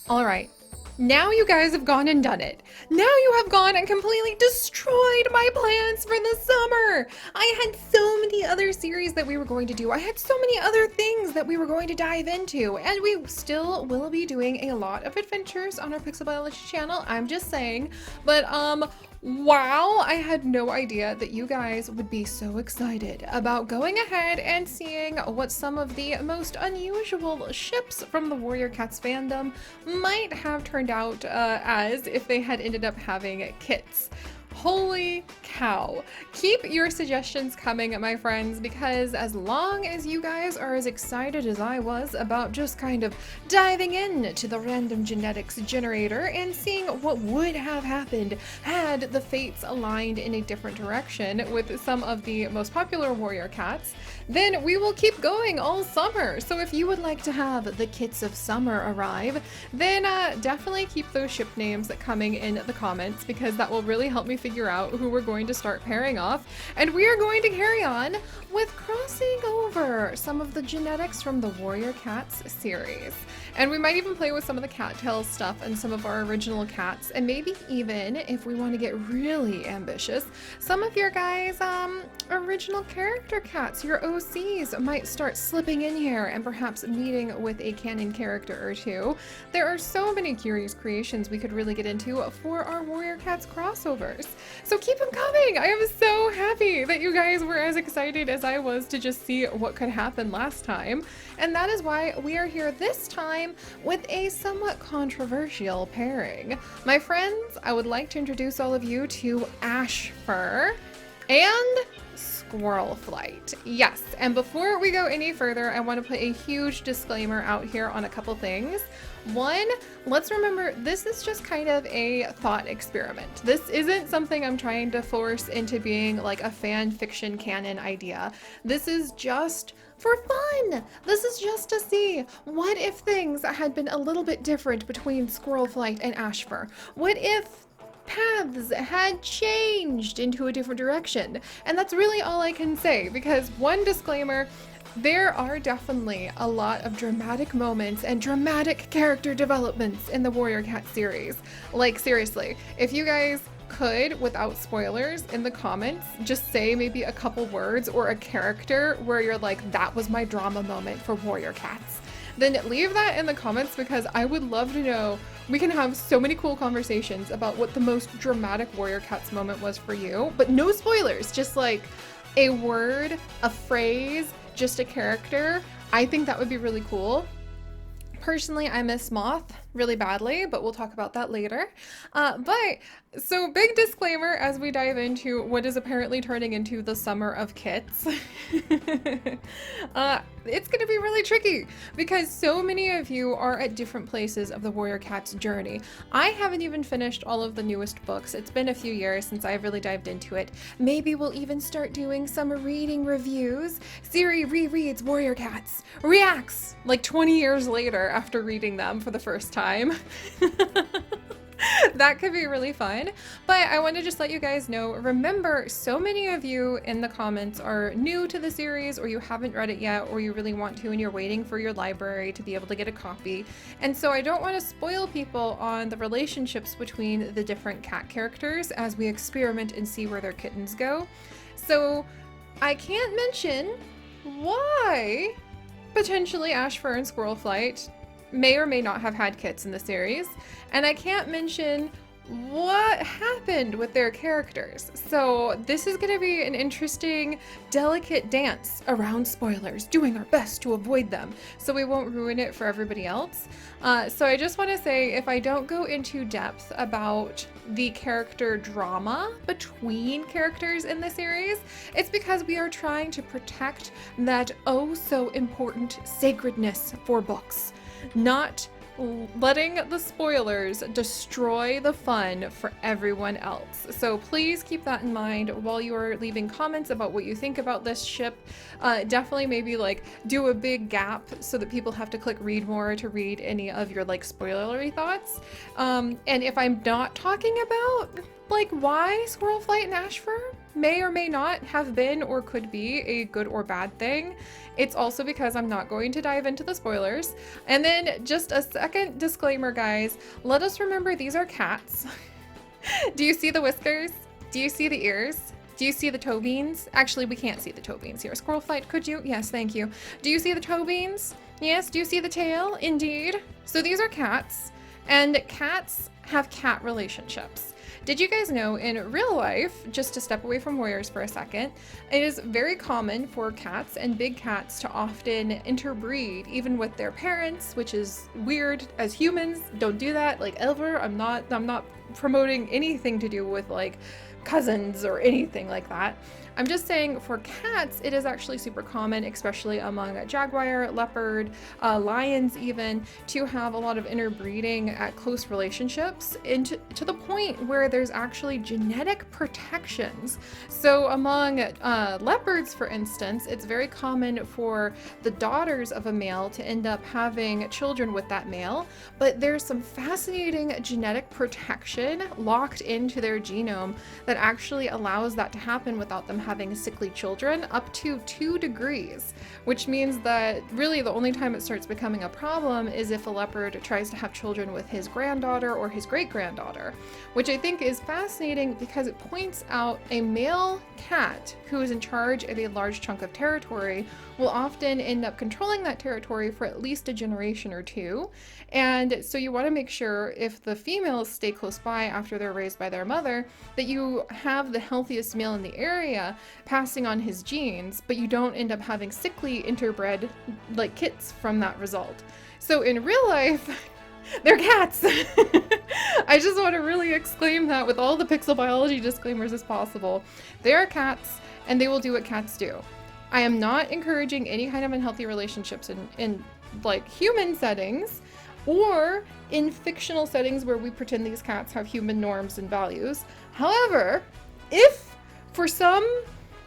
All right. Now you guys have gone and done it. Now you have gone and completely destroyed my plans for the summer. I had so many other series that we were going to do. I had so many other things that we were going to dive into. And we still will be doing a lot of adventures on our Pixel Biology channel. I'm just saying. But, wow, I had no idea that you guys would be so excited about going ahead and seeing what some of the most unusual ships from the Warrior Cats fandom might have turned out as if they had ended up having kits. Holy cow. Keep your suggestions coming, my friends, because as long as you guys are as excited as I was about just kind of diving into the random genetics generator and seeing what would have happened had the fates aligned in a different direction with some of the most popular warrior cats, then we will keep going all summer. So if you would like to have the kits of summer arrive, then definitely keep those ship names coming in the comments, because that will really help me figure out who we're going to start pairing off. And we are going to carry on with crossing over some of the genetics from the Warrior Cats series. And we might even play with some of the cattail stuff and some of our original cats, and maybe even, if we want to get really ambitious, some of your guys' original character cats, your OCs, might start slipping in here and perhaps meeting with a canon character or two. There are so many curious creations we could really get into for our Warrior Cats crossovers. So keep them coming! I am so happy that you guys were as excited as I was to just see what could happen last time. And that is why we are here this time with a somewhat controversial pairing. My friends, I would like to introduce all of you to ASHFUR and SQUIRRELFLIGHT. Yes, and before we go any further, I want to put a huge disclaimer out here on a couple things. One, let's remember this is just kind of a thought experiment. This isn't something I'm trying to force into being like a fan fiction canon idea. This is just for fun. This is just to see what if things had been a little bit different between SQUIRRELFLIGHT and ASHFUR. What if paths had changed into a different direction? And that's really all I can say, because one disclaimer, there are definitely a lot of dramatic moments and dramatic character developments in the Warrior Cat series. Like, seriously, if you guys could, without spoilers, in the comments, just say maybe a couple words or a character where you're like, that was my drama moment for Warrior Cats, then leave that in the comments, because I would love to know. We can have so many cool conversations about what the most dramatic Warrior Cats moment was for you, but no spoilers, just like a word, a phrase, just a character. I think that would be really cool. Personally, I miss Moth really badly, but we'll talk about that later. So big disclaimer as we dive into what is apparently turning into the summer of kits. It's going to be really tricky because so many of you are at different places of the Warrior Cats journey. I haven't even finished all of the newest books. It's been a few years since I've really dived into it. Maybe we'll even start doing some reading reviews. Seri rereads Warrior Cats, reacts like 20 years later after reading them for the first time. That could be really fun, but I want to just let you guys know, remember, so many of you in the comments are new to the series, or you haven't read it yet, or you really want to and you're waiting for your library to be able to get a copy. And so I don't want to spoil people on the relationships between the different cat characters as we experiment and see where their kittens go. So I can't mention why potentially ASHFUR and SQUIRRELFLIGHT may or may not have had kits in the series, and I can't mention what happened with their characters. So this is going to be an interesting, delicate dance around spoilers, doing our best to avoid them so we won't ruin it for everybody else. So I just want to say, if I don't go into depth about the character drama between characters in the series, it's because we are trying to protect that oh so important sacredness for books, not letting the spoilers destroy the fun for everyone else. So please keep that in mind while you are leaving comments about what you think about this ship. Definitely maybe like do a big gap so that people have to click read more to read any of your like spoilery thoughts. And if I'm not talking about like why SQUIRRELFLIGHT and ASHFUR may or may not have been or could be a good or bad thing. It's also because I'm not going to dive into the spoilers. And then just a second disclaimer, guys, let us remember these are cats. Do you see the whiskers? Do you see the ears? Do you see the toe beans? Actually, we can't see the toe beans here. SQUIRRELFLIGHT, could you? Yes, thank you. Do you see the toe beans? Yes, do you see the tail? Indeed. So these are cats, and cats have cat relationships. Did you guys know in real life, just to step away from warriors for a second, it is very common for cats and big cats to often interbreed even with their parents, which is weird. As humans, don't do that, like, ever. I'm not promoting anything to do with like cousins or anything like that. I'm just saying for cats, it is actually super common, especially among jaguar, leopard, lions even, to have a lot of interbreeding at close relationships, and to the point where there's actually genetic protections. So among leopards, for instance, it's very common for the daughters of a male to end up having children with that male, but there's some fascinating genetic protection locked into their genome that actually allows that to happen without them having sickly children, up to 2 degrees, which means that really the only time it starts becoming a problem is if a leopard tries to have children with his granddaughter or his great-granddaughter, which I think is fascinating because it points out a male cat who is in charge of a large chunk of territory will often end up controlling that territory for at least a generation or 2. And so you want to make sure, if the females stay close by after they're raised by their mother, that you have the healthiest male in the area passing on his genes, but you don't end up having sickly interbred like kits from that result. So in real life, they're cats. I just want to really exclaim that with all the pixel biology disclaimers as possible. They are cats, and they will do what cats do. I am not encouraging any kind of unhealthy relationships in like human settings or in fictional settings where we pretend these cats have human norms and values. However, if for some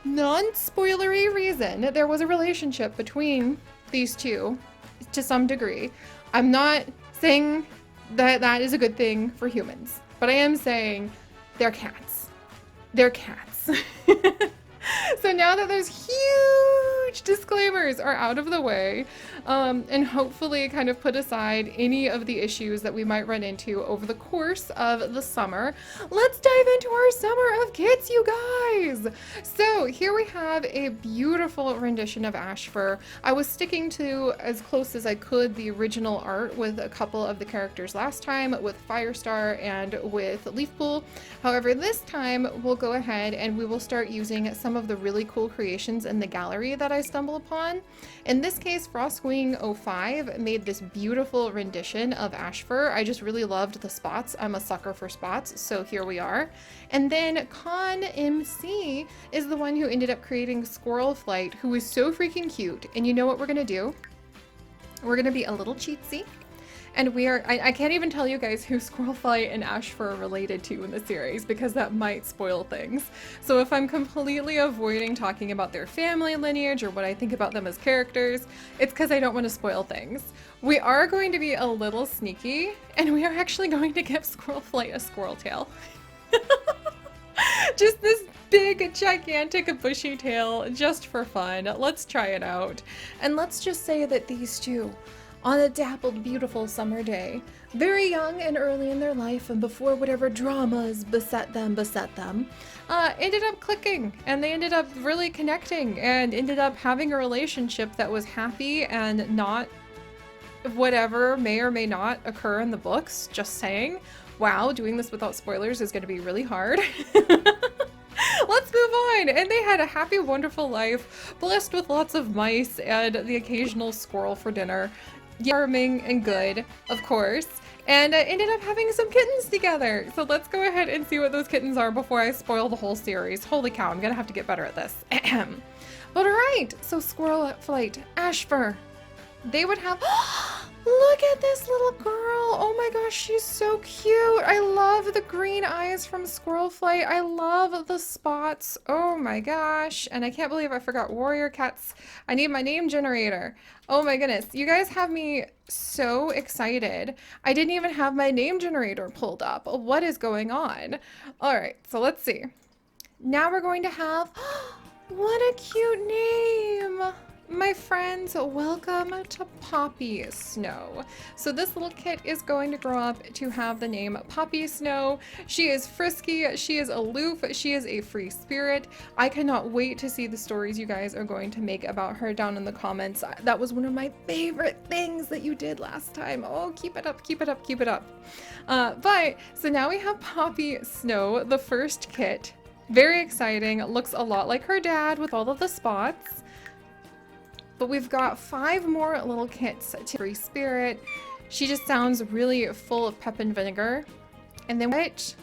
non-spoilery reason there was a relationship between these two to some degree, I'm not saying that that is a good thing for humans, but I am saying they're cats. They're cats. So now that those huge disclaimers are out of the way, and hopefully kind of put aside any of the issues that we might run into over the course of the summer, let's dive into our summer of kits, you guys! So here we have a beautiful rendition of ASHFUR. I was sticking to, as close as I could, the original art with a couple of the characters last time, with Firestar and with Leafpool. However, this time we'll go ahead and we will start using some of the really cool creations in the gallery that I stumble upon. In this case, Frostwing05 made this beautiful rendition of ASHFUR. I just really loved the spots. I'm a sucker for spots, so here we are. And then Con MC is the one who ended up creating SQUIRRELFLIGHT, who is so freaking cute. And you know what we're gonna do? We're gonna be a little cheatsy. And we are, I can't even tell you guys who SQUIRRELFLIGHT and ASHFUR are related to in the series, because that might spoil things. So if I'm completely avoiding talking about their family lineage or what I think about them as characters, it's because I don't want to spoil things. We are going to be a little sneaky, and we are actually going to give SQUIRRELFLIGHT a squirrel tail. Just this big, gigantic, bushy tail, just for fun. Let's try it out. And let's just say that these two, on a dappled, beautiful summer day, very young and early in their life and before whatever dramas beset them, ended up clicking, and they ended up really connecting and ended up having a relationship that was happy and not whatever may or may not occur in the books. Just saying. Wow, doing this without spoilers is going to be really hard. Let's move on. And they had a happy, wonderful life, blessed with lots of mice and the occasional squirrel for dinner. Charming and good, of course, and ended up having some kittens together. So let's go ahead and see what those kittens are before I spoil the whole series. Holy cow, I'm gonna have to get better at this. But alright, so SQUIRRELFLIGHT, ASHFUR, they would have look at this little girl. Oh my gosh, she's so cute. I love the green eyes from SQUIRRELFLIGHT. I love the spots. Oh my gosh. And I can't believe I forgot warrior cats. I need my name generator. Oh my goodness. You guys have me so excited. I didn't even have my name generator pulled up. What is going on? All right, so let's see. Now we're going to have, what a cute name. My friends, welcome to Poppy Snow. So this little kit is going to grow up to have the name Poppy Snow. She is frisky, she is aloof, she is a free spirit. I cannot wait to see the stories you guys are going to make about her down in the comments. That was one of my favorite things that you did last time. Oh, keep it up, keep it up, keep it up. So now we have Poppy Snow, the first kit. Very exciting. Looks a lot like her dad with all of the spots. But we've got 5 more little kits to free spirit. She just sounds really full of pep and vinegar. And then which?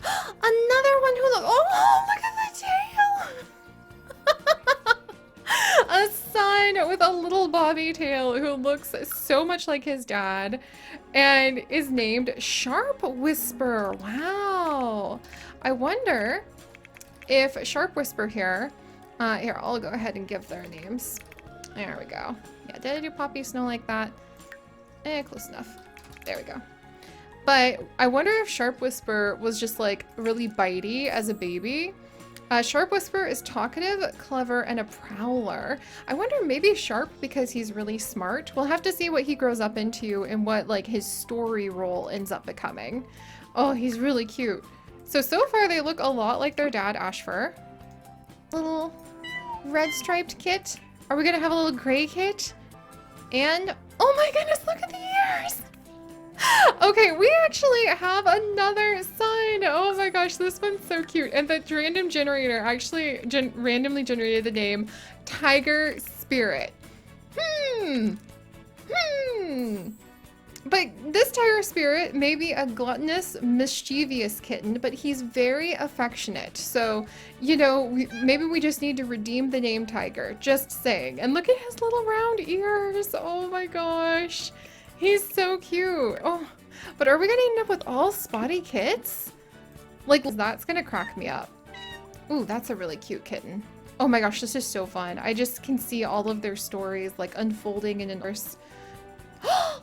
Another one who look, oh, look at the tail. A son with a little bobby tail who looks so much like his dad and is named Sharp Whisper. Wow. I wonder if Sharp Whisper here, here, I'll go ahead and give their names. There we go. Yeah, did I do Poppy Snow like that? Close enough. There we go. But I wonder if Sharp Whisper was just like really bitey as a baby. Sharp Whisper is talkative, clever, and a prowler. I wonder maybe Sharp because he's really smart. We'll have to see what he grows up into and what like his story role ends up becoming. Oh, he's really cute. So far they look a lot like their dad, ASHFUR. Little red striped kit. Are we gonna have a little gray kit? And, oh my goodness, look at the ears! Okay, we actually have another son. Oh my gosh, this one's so cute. And the random generator actually randomly generated the name Tiger Spirit. But this Tiger Spirit may be a gluttonous, mischievous kitten, but he's very affectionate. So, you know, maybe we just need to redeem the name Tiger. Just saying. And look at his little round ears. Oh my gosh. He's so cute. Oh, but are we gonna end up with all spotty kits? Like, that's gonna crack me up. Ooh, that's a really cute kitten. Oh my gosh, this is so fun. I just can see all of their stories like unfolding in an verse.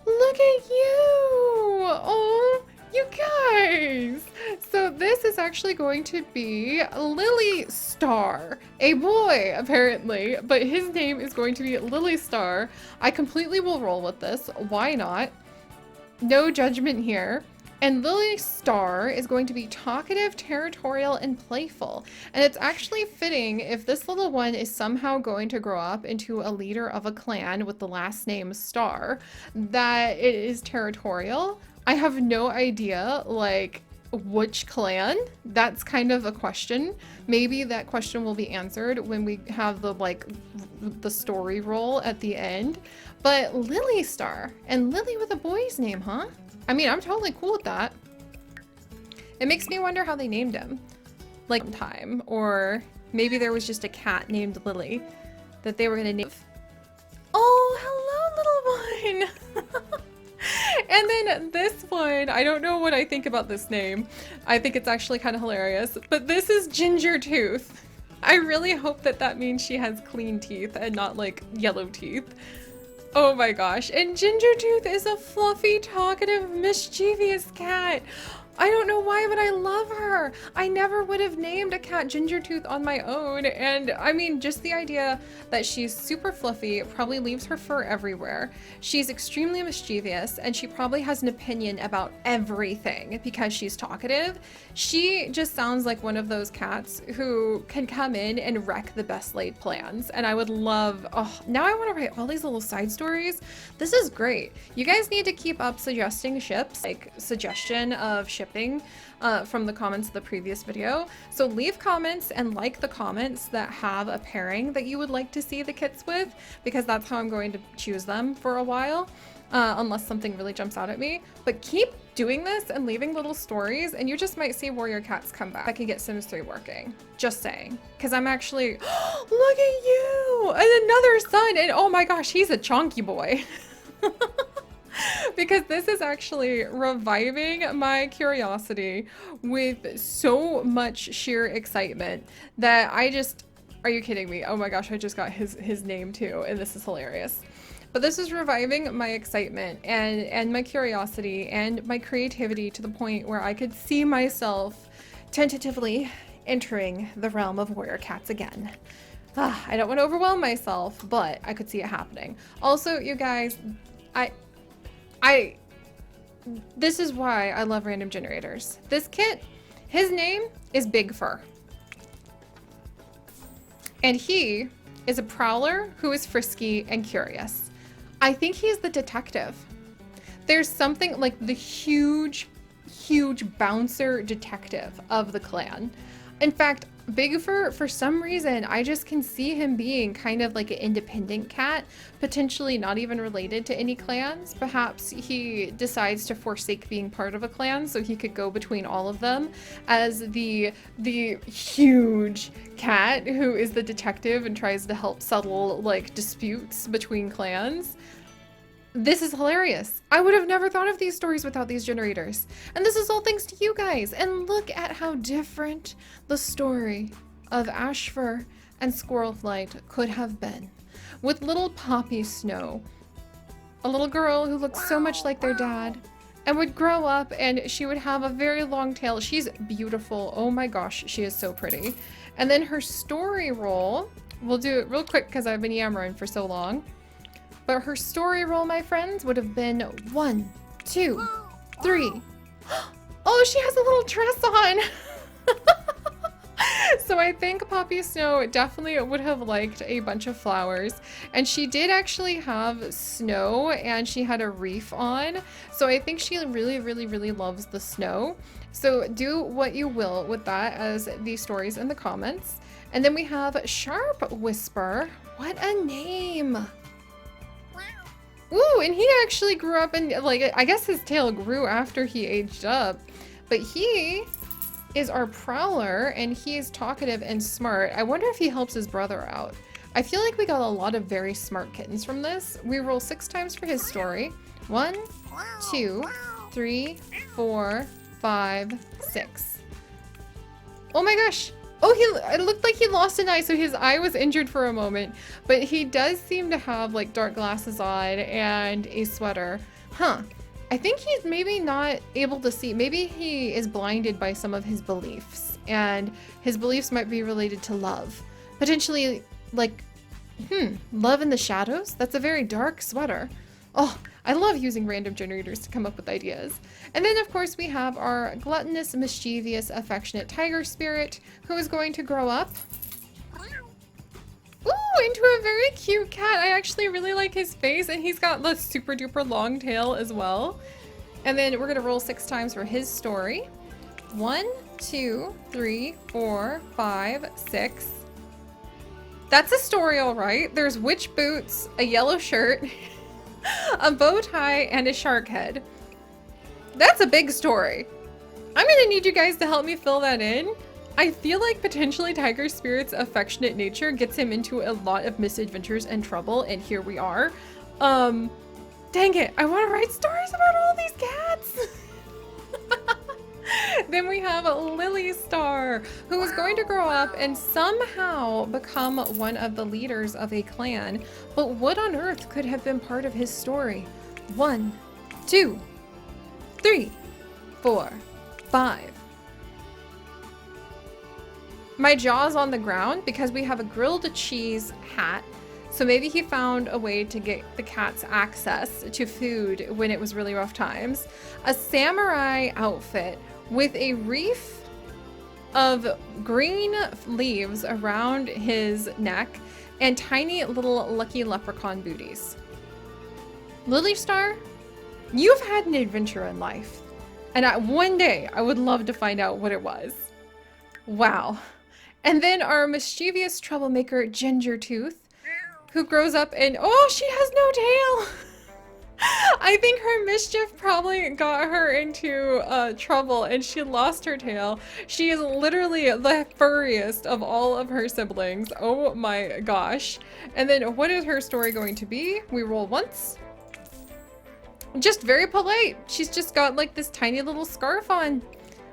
Look at you! Oh, you guys! So this is actually going to be Lily Star, a boy apparently, but his name is going to be Lily Star. I completely will roll with this. Why not? No judgment here. And Lily Star is going to be talkative, territorial, and playful. And it's actually fitting if this little one is somehow going to grow up into a leader of a clan with the last name Star, that it is territorial. I have no idea, like, which clan. That's kind of a question. Maybe that question will be answered when we have the, like, the story roll at the end. But Lily Star, and Lily with a boy's name, huh? I mean, I'm totally cool with that. It makes me wonder how they named him. Like, time. Or maybe there was just a cat named Lily that they were gonna name. Oh, hello, little one! And then this one, I don't know what I think about this name. I think it's actually kind of hilarious. But this is Ginger Tooth. I really hope that that means she has clean teeth and not, like, yellow teeth. Oh my gosh, and Ginger Tooth is a fluffy, talkative, mischievous cat. I don't know why, but I love her. I never would have named a cat Ginger Tooth on my own. And I mean, just the idea that she's super fluffy, probably leaves her fur everywhere. She's extremely mischievous, and she probably has an opinion about everything because she's talkative. She just sounds like one of those cats who can come in and wreck the best laid plans. And I would love, oh, now I want to write all these little side stories. This is great. You guys need to keep up suggesting ships, like suggestion of shipping from the comments of the previous video. So leave comments and like the comments that have a pairing that you would like to see the kits with, because that's how I'm going to choose them for a while, unless something really jumps out at me. But keep doing this and leaving little stories, and you just might see warrior cats come back. I can get Sims 3 working. Just saying. Because I'm actually, look at you! And another son! And oh my gosh, he's a chonky boy. Because this is actually reviving my curiosity with so much sheer excitement that I just, are you kidding me? Oh my gosh, I just got his name too, and this is hilarious. But this is reviving my excitement and my curiosity and my creativity to the point where I could see myself tentatively entering the realm of warrior cats again. I don't want to overwhelm myself, but I could see it happening. Also, you guys, this is why I love random generators. This kit, his name is Big Fur. And he is a prowler who is frisky and curious. I think he's the detective. There's something like the huge bouncer detective of the clan. In fact, Big Fur, for some reason, I just can see him being kind of like an independent cat, potentially not even related to any clans. Perhaps he decides to forsake being part of a clan so he could go between all of them as the huge cat who is the detective and tries to help settle like disputes between clans. This is hilarious. I would have never thought of these stories without these generators. And this is all thanks to you guys. And look at how different the story of ASHFUR and SQUIRRELFLIGHT could have been. With little Poppy Snow, a little girl who looked so much like their dad and would grow up and she would have a very long tail. She's beautiful. Oh my gosh, she is so pretty. And then her story role, we'll do it real quick because I've been yammering for so long. But her story role, my friends, would have been 1, 2, 3. Oh, she has a little dress on. So I think Poppy Snow definitely would have liked a bunch of flowers. And she did actually have snow and she had a wreath on. So I think she really loves the snow. So do what you will with that as the stories in the comments. And then we have Sharp Whisper. What a name. Ooh, and he actually grew up and like, I guess his tail grew after he aged up, but he is our prowler and he is talkative and smart. I wonder if he helps his brother out. I feel like we got a lot of very smart kittens from this. We roll 6 times for his story. 1, 2, 3, 4, 5, 6. Oh my gosh. Oh, it looked like he lost an eye, so his eye was injured for a moment. But he does seem to have like dark glasses on and a sweater. Huh. I think he's maybe not able to see. Maybe he is blinded by some of his beliefs. And his beliefs might be related to love. Potentially like, love in the shadows? That's a very dark sweater. Oh, I love using random generators to come up with ideas. And then of course we have our gluttonous, mischievous, affectionate tiger spirit who is going to grow up into a very cute cat. I actually really like his face and he's got the super duper long tail as well. And then we're gonna roll 6 times for his story. 1, 2, 3, 4, 5, 6. That's a story, all right. There's witch boots, a yellow shirt, a bow tie, and a shark head. That's a big story. I'm gonna need you guys to help me fill that in. I feel like potentially Tiger Spirit's affectionate nature gets him into a lot of misadventures and trouble, and here we are. Dang it, I want to write stories about all these cats. Then we have Lily Star, who is going to grow up and somehow become one of the leaders of a clan. But what on earth could have been part of his story? 1, 2, 3, 4, 5. My jaw's on the ground because we have a grilled cheese hat. So maybe he found a way to get the cats access to food when it was really rough times. A samurai outfit with a wreath of green leaves around his neck and tiny little lucky leprechaun booties. Lily Star, you've had an adventure in life. And one day I would love to find out what it was. Wow. And then our mischievous troublemaker Ginger Tooth, who grows up and oh, she has no tail. I think her mischief probably got her into trouble and she lost her tail. She is literally the furriest of all of her siblings. Oh my gosh. And then what is her story going to be? We roll once. Just very polite. She's just got like this tiny little scarf on.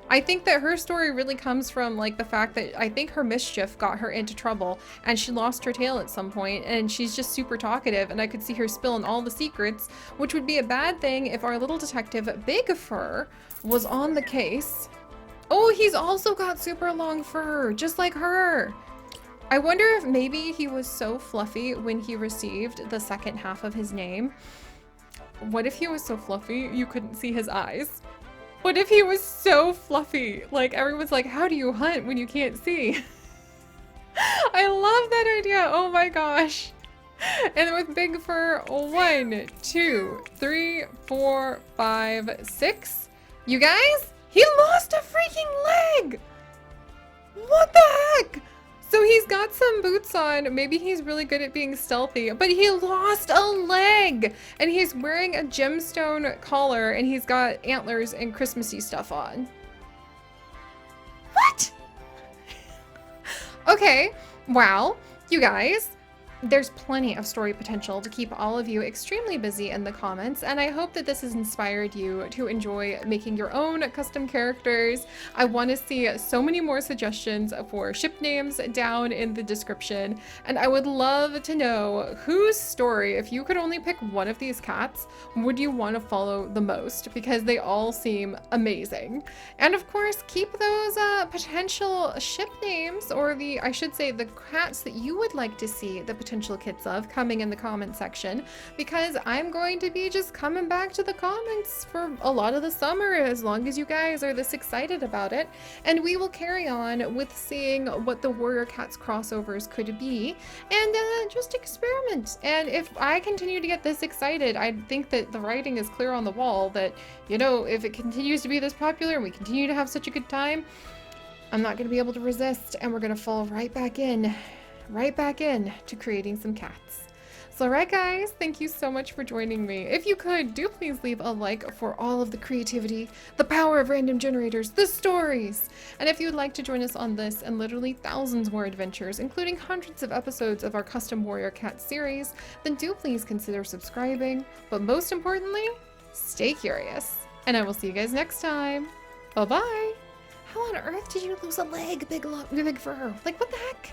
I think that her story really comes from like the fact that I think her mischief got her into trouble and she lost her tail at some point and she's just super talkative and I could see her spilling all the secrets, which would be a bad thing if our little detective Big Fur was on the case. Oh, he's also got super long fur, just like her. I wonder if maybe he was so fluffy when he received the second half of his name. What if he was so fluffy you couldn't see his eyes? What if he was so fluffy? Like everyone's like, how do you hunt when you can't see? I love that idea. Oh my gosh. And with big fur, 1, 2, 3, 4, 5, 6. You guys, he lost a freaking leg. What the heck? So he's got some boots on. Maybe he's really good at being stealthy, but he lost a leg and he's wearing a gemstone collar and he's got antlers and Christmassy stuff on. What? Okay. Wow. You guys, there's plenty of story potential to keep all of you extremely busy in the comments, and I hope that this has inspired you to enjoy making your own custom characters. I want to see so many more suggestions for ship names down in the description, and I would love to know whose story, if you could only pick one of these cats, would you want to follow the most, because they all seem amazing. And of course, keep those potential ship names, or I should say the cats that you would like to see the potential kits of coming in the comment section, because I'm going to be just coming back to the comments for a lot of the summer as long as you guys are this excited about it, and we will carry on with seeing what the Warrior Cats crossovers could be and just experiment. And if I continue to get this excited, I think that the writing is clear on the wall that, you know, if it continues to be this popular and we continue to have such a good time, I'm not going to be able to resist, and we're going to fall right back in to creating some cats. So alright guys, thank you so much for joining me. If you could, do please leave a like for all of the creativity, the power of random generators, the stories. And if you'd like to join us on this and literally thousands more adventures, including hundreds of episodes of our custom Warrior Cat series, then do please consider subscribing. But most importantly, stay curious. And I will see you guys next time. Bye-bye. How on earth did you lose a leg, big fur? Like, what the heck?